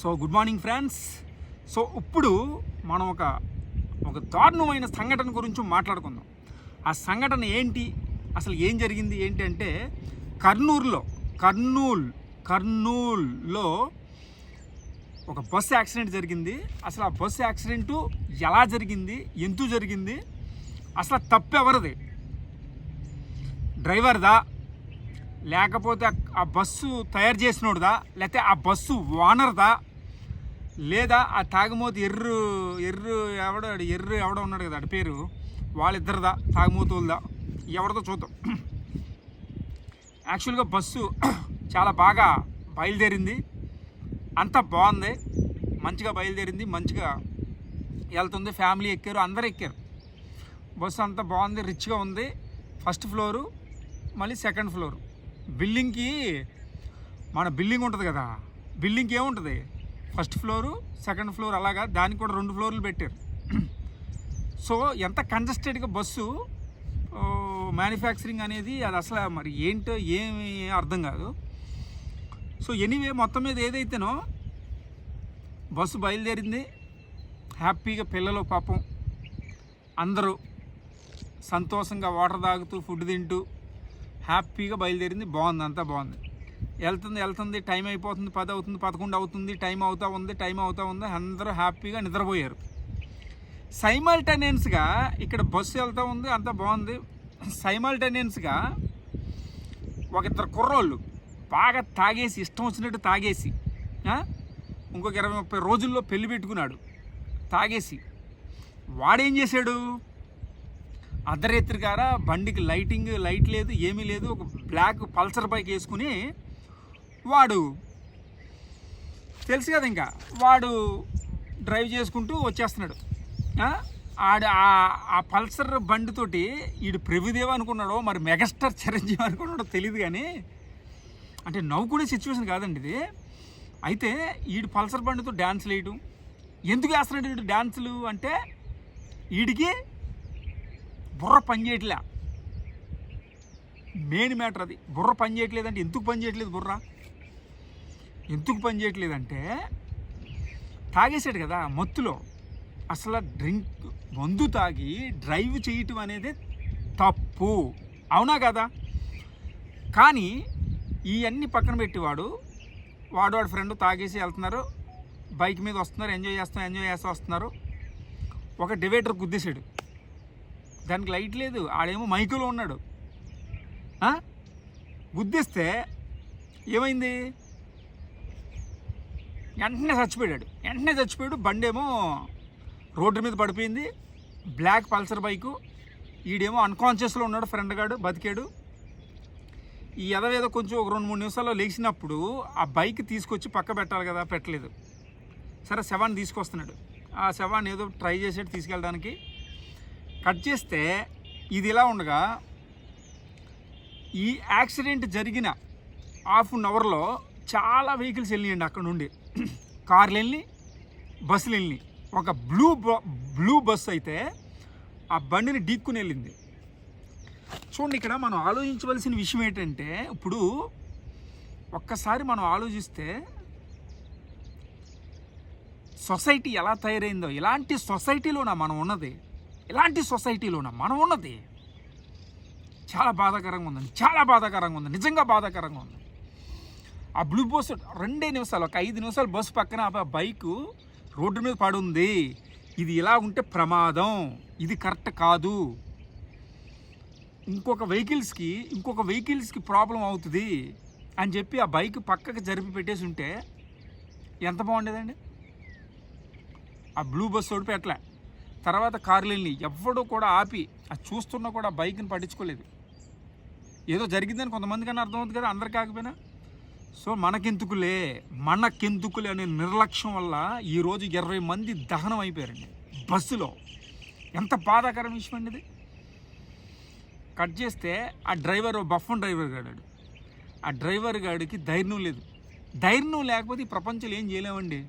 So good morning friends. So ఇప్పుడు మనం ఒక దారుణమైన సంఘటన గురించి మాట్లాడుకుందాం. ఆ సంఘటన ఏంటి, అసలు ఏం జరిగింది ఏంటి అంటే, కర్నూల్లో ఒక బస్సు యాక్సిడెంట్ జరిగింది. అసలు ఆ బస్సు యాక్సిడెంటు ఎలా జరిగింది, ఎందుకు జరిగింది, అసలు తప్పు ఎవరిది? డ్రైవర్దా, లేకపోతే ఆ బస్సు తయారు చేసినోడుదా, లేకపోతే ఆ బస్సు ఓనర్దా, లేదా ఆ తాగుమూతి ఎర్రు ఎవడో ఉన్నాడు కదా, అడి పేరు వాళ్ళిద్దరిదా, తాగుమూతులదా, ఎవరిదో చూద్దాం. యాక్చువల్గా బస్సు చాలా బాగా బయలుదేరింది, అంతా బాగుంది, మంచిగా బయలుదేరింది, మంచిగా వెళ్తుంది, ఫ్యామిలీ ఎక్కారు, అందరూ ఎక్కారు. బస్సు అంతా బాగుంది, రిచ్గా ఉంది. ఫస్ట్ ఫ్లోరు, మళ్ళీ సెకండ్ ఫ్లోరు. బిల్డింగ్కి మన బిల్డింగ్ ఉంటుంది కదా, బిల్డింగ్కి ఏముంటుంది, ఫస్ట్ ఫ్లోరు సెకండ్ ఫ్లోర్, అలాగా దానికి కూడా 2 ఫ్లోర్లు పెట్టారు. సో ఎంత కంజెస్టెడ్గా బస్సు మ్యానుఫ్యాక్చరింగ్ అనేది, అది అసలు మరి ఏంటో ఏమి అర్థం కాదు. సో ఎనీవే, మొత్తం మీద ఏదైతేనో బస్సు బయలుదేరింది హ్యాపీగా. పిల్లలు పాపం అందరూ సంతోషంగా వాటర్ తాగుతూ ఫుడ్ తింటూ హ్యాపీగా బయలుదేరింది. బాగుంది, అంతా బాగుంది. వెళ్తుంది, టైం అయిపోతుంది, 10 అవుతుంది, 11 అవుతుంది, టైం అవుతూ ఉంది. అందరూ హ్యాపీగా నిద్రపోయారు. సైమల్టేనియస్గా ఇక్కడ బస్సు వెళ్తూ ఉంది, అంతా బాగుంది. సైమల్టేనియస్గా ఒక 2 కుర్రోళ్ళు బాగా తాగేసి, ఇష్టం వచ్చినట్టు తాగేసి, ఇంకొక 20-30 రోజుల్లో పెళ్లి పెట్టుకున్నాడు తాగేసి. వాడేం చేశాడు, అర్ధరాత్రిగార బండికి లైట్ లేదు, ఏమీ లేదు, ఒక బ్లాక్ పల్సర్ బైక్ వేసుకుని వాడు తెలుసు కదా, ఇంకా వాడు డ్రైవ్ చేసుకుంటూ వచ్చేస్తున్నాడు. ఆ పల్సర్ బండితోటి ఈడు ప్రభుదేవ అనుకున్నాడో, మరి మెగాస్టార్ చిరంజీవి అనుకున్నాడో తెలియదు, కానీ అంటే నవ్వుకునే సిచ్యువేషన్ కాదండి ఇది. అయితే ఈడు పల్సర్ బండితో డ్యాన్సులు వేయడం, ఎందుకు వేస్తున్నాడు వీడు డ్యాన్సులు అంటే, వీడికి బుర్ర పనిచేయట్లే. మెయిన్ మ్యాటర్ అది. బుర్ర పనిచేయట్లేదంటే ఎందుకు పనిచేయట్లేదు, బుర్ర ఎందుకు పనిచేయట్లేదంటే, తాగేసాడు కదా మత్తులో. అసలు మందు తాగి డ్రైవ్ చేయటం అనేది తప్పు, అవునా కదా? కానీ ఇవన్నీ పక్కన పెట్టి వాడు ఫ్రెండ్ తాగేసి వెళ్తున్నారు, బైక్ మీద వస్తున్నారు, ఎంజాయ్ చేస్తూ వస్తున్నారు. ఒక డివైడర్ గుద్దేశాడు, దానికి లైట్ లేదు, ఆడేమో మైకులో ఉన్నాడు. గుద్దేస్తే ఏమైంది, వెంటనే చచ్చిపోయాడు. బండి ఏమో రోడ్డు మీద పడిపోయింది, బ్లాక్ పల్సర్ బైకు. ఈడేమో అన్కాన్షియస్లో ఉన్నాడు, ఫ్రెండ్ గాడు బతికాడు. ఈ ఎదవేదో కొంచెం ఒక 2-3 నిమిషాల్లో లేచినప్పుడు ఆ బైక్ తీసుకొచ్చి పక్క పెట్టాలి కదా, పెట్టలేదు. సరే శవాన్ని తీసుకొస్తున్నాడు, ఆ శవాన్ని ఏదో ట్రై చేసేట్టు తీసుకెళ్ళడానికి. కట్ చేస్తే ఇది ఇలా ఉండగా, ఈ యాక్సిడెంట్ జరిగిన ½ అన్ అవర్లో చాలా వెహికల్స్ వెళ్ళినాయండి అక్కడ నుండి. కార్లు వెళ్ళి, బస్సులు వెళ్ళి. ఒక బ్లూ బస్సు అయితే ఆ బండిని ఢీక్కుని వెళ్ళింది. చూడండి, ఇక్కడ మనం ఆలోచించవలసిన విషయం ఏంటంటే, ఇప్పుడు ఒక్కసారి మనం ఆలోచిస్తే సొసైటీ ఎలా తయారైందో, ఇలాంటి సొసైటీలోనా మనం ఉన్నది, చాలా బాధాకరంగా ఉందండి, నిజంగా బాధాకరంగా ఉంది. ఆ బ్లూ బస్సు 2 నిమిషాలు, ఒక 5 నిమిషాలు బస్సు పక్కన ఆ బైకు రోడ్డు మీద పడుంది. ఇది ఇలా ఉంటే ప్రమాదం, ఇది కరెక్ట్ కాదు, ఇంకొక వెహికల్స్కి ప్రాబ్లం అవుతుంది అని చెప్పి ఆ బైక్ పక్కకి జరిపి పెట్టేసి ఉంటే ఎంత బాగుండేదండి. ఆ బ్లూ బస్సు ఓడిపోయి అట్లా తర్వాత కార్లు వెళ్ళి, ఎవడో కూడా ఆపి అది చూస్తున్నా కూడా బైక్ని పట్టించుకోలేదు. ఏదో జరిగిందని కొంతమందికన్నా అర్థమవుతుంది కదా, అందరు కాకపోయినా. సో మనకెందుకులే అనే నిర్లక్ష్యం వల్ల ఈరోజు 20 మంది దహనం అయిపోయారండి బస్సులో. ఎంత బాధాకరం విషయం అండి ఇది. కట్ చేస్తే ఆ డ్రైవర్ బఫన్ డ్రైవర్ గాడు, ఆ డ్రైవర్ గాడికి ధైర్యం లేదు. ధైర్యం లేకపోతే ఈ ప్రపంచంలో ఏం చేయలేమండి.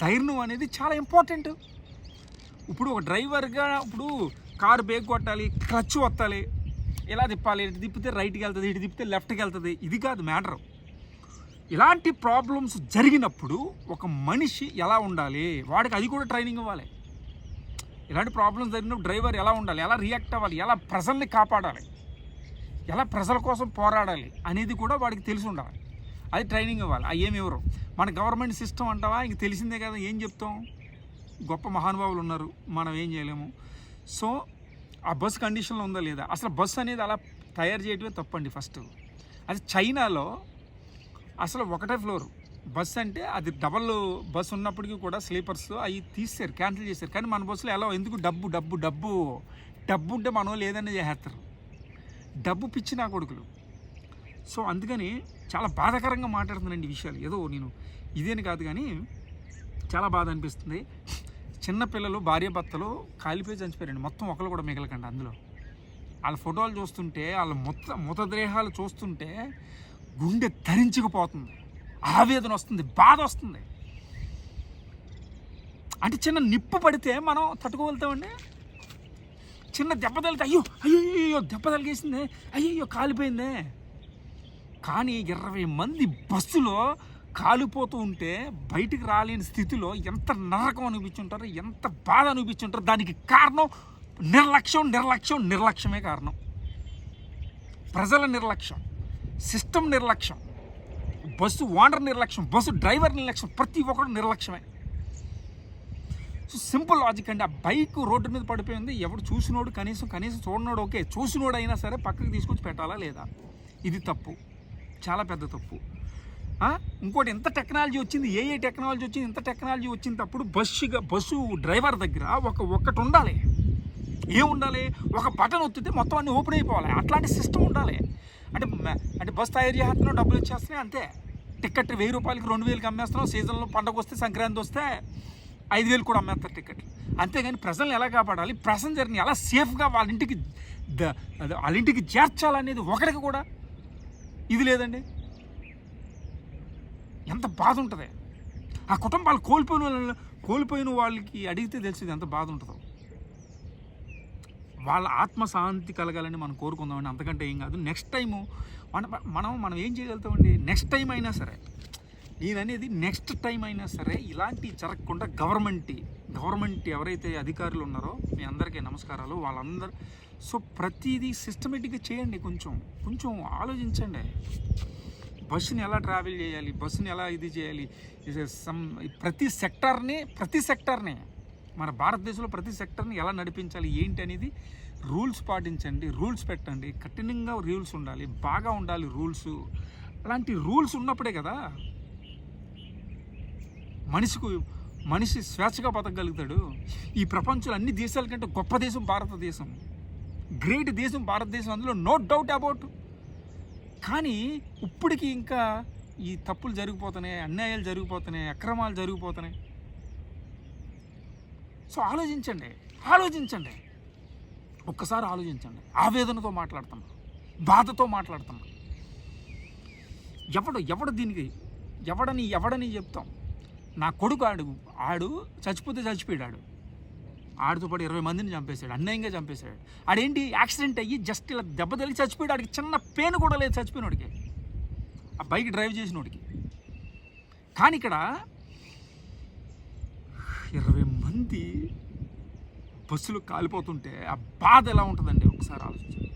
ధైర్యం అనేది చాలా ఇంపార్టెంట్. ఇప్పుడు ఒక డ్రైవర్గా ఇప్పుడు కారు బ్రేక్ కొట్టాలి, క్లచ్ వత్తాలి, ఇలా తిప్పాలి, ఇటు తిప్పితే రైట్కి వెళ్తుంది, ఇటు తిప్పితే లెఫ్ట్కి వెళ్తుంది, ఇది కాదు మ్యాటర్. ఇలాంటి ప్రాబ్లమ్స్ జరిగినప్పుడు ఒక మనిషి ఎలా ఉండాలి, వాడికి అది కూడా ట్రైనింగ్ ఇవ్వాలి. ఇలాంటి ప్రాబ్లమ్స్ జరిగినప్పుడు డ్రైవర్ ఎలా ఉండాలి, ఎలా రియాక్ట్ అవ్వాలి, ఎలా ప్రజల్ని కాపాడాలి, ఎలా ప్రజల కోసం పోరాడాలి అనేది కూడా వాడికి తెలిసి ఉండాలి. అది ట్రైనింగ్ ఇవ్వాలి. అవి ఏమి ఇవ్వరు. మన గవర్నమెంట్ సిస్టమ్ అంటావా, ఇంక తెలిసిందే కదా, ఏం చెప్తాం, గొప్ప మహానుభావులు ఉన్నారు, మనం ఏం చేయలేము. సో ఆ బస్ కండిషన్లో ఉందా లేదా, అసలు బస్సు అనేది అలా తయారు చేయడమే తప్పండి. ఫస్ట్ అది చైనాలో అసలు ఒకటే ఫ్లోర్ బస్, అంటే అది డబల్ బస్ ఉన్నప్పటికీ కూడా స్లీపర్స్ అవి తీసేశారు, క్యాన్సిల్ చేశారు. కానీ మన బస్సులో ఎలా, ఎందుకు డబ్బు డబ్బు డబ్బు డబ్బు ఉంటే మనం లేదని చేసేస్తారు, డబ్బు పిచ్చి నా కొడుకులు. సో అందుకని చాలా బాధాకరంగా మాట్లాడుతున్నానండి ఈ విషయాలు. ఏదో నేను ఇదేని కాదు కానీ చాలా బాధ అనిపిస్తుంది. చిన్నపిల్లలు భార్యాభర్తలు కాలిపోయి చనిపోయారండి, మొత్తం ఒకరు కూడా మిగలకండి. అందులో వాళ్ళ ఫోటోలు చూస్తుంటే, వాళ్ళ మృతదేహాలు చూస్తుంటే గుండె ధరించుకుపోతుంది, ఆవేదన వస్తుంది, బాధ వస్తుంది. అంటే చిన్న నిప్పు పడితే మనం తట్టుకోగలుగుతామండి, చిన్న దెబ్బ తగిలితే అయ్యో అయ్యో దెబ్బ తగిలేసిందే, అయ్యో కాలిపోయిందే. కానీ 20 మంది బస్సులో కాలిపోతూ ఉంటే బయటికి రాలేని స్థితిలో ఎంత నరకం అనిపించుంటారు, ఎంత బాధ అనిపించుంటారు. దానికి కారణం నిర్లక్ష్యమే కారణం. ప్రజల నిర్లక్ష్యం, సిస్టమ్ నిర్లక్ష్యం, బస్సు ఓనర్ నిర్లక్ష్యం, బస్సు డ్రైవర్ నిర్లక్ష్యం, ప్రతి ఒక్కరు నిర్లక్ష్యమే. సో సింపుల్ లాజిక్ అండి. ఆ బైక్ రోడ్డు మీద పడిపోయింది, ఎవడు చూసినోడు కనీసం చూడనోడు ఓకే, చూసినోడు అయినా సరే పక్కకి తీసుకొచ్చి పెట్టాలా లేదా, ఇది తప్పు, చాలా పెద్ద తప్పు. ఇంకోటి, ఎంత టెక్నాలజీ వచ్చింది, ఏ టెక్నాలజీ వచ్చింది, ఇంత టెక్నాలజీ వచ్చినప్పుడు బస్సు డ్రైవర్ దగ్గర ఒకటి ఉండాలి. ఏముండాలి, ఒక బటన్ ఒత్తితే మొత్తం అన్నీ ఓపెన్ అయిపోవాలి, అట్లాంటి సిస్టమ్ ఉండాలి. అంటే బస్ తయారు చేస్తున్నాం, డబ్బులు వచ్చేస్తున్నాయి అంతే. టికెట్ 1000 రూపాయలకి 2000కి అమ్మేస్తున్నాం, సీజన్లో పండగ వస్తే, సంక్రాంతి వస్తే 5000 కూడా అమ్మేస్తారు టికెట్లు. అంతేగాని ప్రజల్ని ఎలా కాపాడాలి, ప్యాసింజర్ని ఎలా సేఫ్గా వాళ్ళ ఇంటికి చేర్చాలనేది ఒకటికి కూడా ఇది లేదండి. ఎంత బాధ ఉంటుంది. ఆ కుటుంబాలు కోల్పోయిన వాళ్ళకి అడిగితే తెలిసింది ఎంత బాధ ఉంటుందో. వాళ్ళ ఆత్మశాంతి కలగాలని మనం కోరుకుందామండి, అంతకంటే ఏం కాదు. నెక్స్ట్ టైము మనం ఏం చేయగలుగుతామండి, నెక్స్ట్ టైం అయినా సరే, నేననేది నెక్స్ట్ టైం అయినా సరే ఇలాంటివి జరగకుండా గవర్నమెంట్ ఎవరైతే అధికారులు ఉన్నారో మీ అందరికీ నమస్కారాలు, వాళ్ళందరూ. సో ప్రతిదీ సిస్టమేటిక్గా చేయండి, కొంచెం ఆలోచించండి. బస్సుని ఎలా ట్రావెల్ చేయాలి, బస్సుని ఎలా ఇది చేయాలి, ప్రతి సెక్టార్ని మన భారతదేశంలో ప్రతి సెక్టర్ని ఎలా నడిపించాలి ఏంటి అనేది రూల్స్ పాటించండి, రూల్స్ పెట్టండి, కఠినంగా రూల్స్ ఉండాలి, బాగా ఉండాలి రూల్స్. అలాంటి రూల్స్ ఉన్నప్పుడే కదా మనిషి స్వేచ్ఛగా బతకగలుగుతాడు. ఈ ప్రపంచంలో అన్ని దేశాల కంటే గొప్ప దేశం భారతదేశం, గ్రేట్ దేశం భారతదేశం, అందులో నో డౌట్ అబౌట్. కానీ ఇప్పటికీ ఇంకా ఈ తప్పులు జరిగిపోతున్నాయి, అన్యాయాలు జరిగిపోతున్నాయి, అక్రమాలు జరిగిపోతున్నాయి. సో ఆలోచించండి, ఒక్కసారి ఆలోచించండి. ఆవేదనతో మాట్లాడుతున్నా, బాధతో మాట్లాడుతున్నా. ఎవడు దీనికి ఎవడని చెప్తాం. నా కొడుకు ఆడు చచ్చిపోతే చచ్చిపోయాడు, ఆడితో పాటు 20 మందిని చంపేశాడు, అన్యాయంగా చంపేశాడు. ఆడేంటి, యాక్సిడెంట్ అయ్యి జస్ట్ ఇలా దెబ్బ తగిలి చచ్చిపోయాడు. ఆడికి చిన్న పెయిన్ కూడా లేదు చచ్చిపోయినోడికి, ఆ బైక్ డ్రైవ్ చేసినోడికి. కానీ ఇక్కడ 20 మంది బస్సులు కాలిపోతుంటే ఆ బాధ ఎలా ఉంటుందండి, ఒకసారి ఆలోచించండి.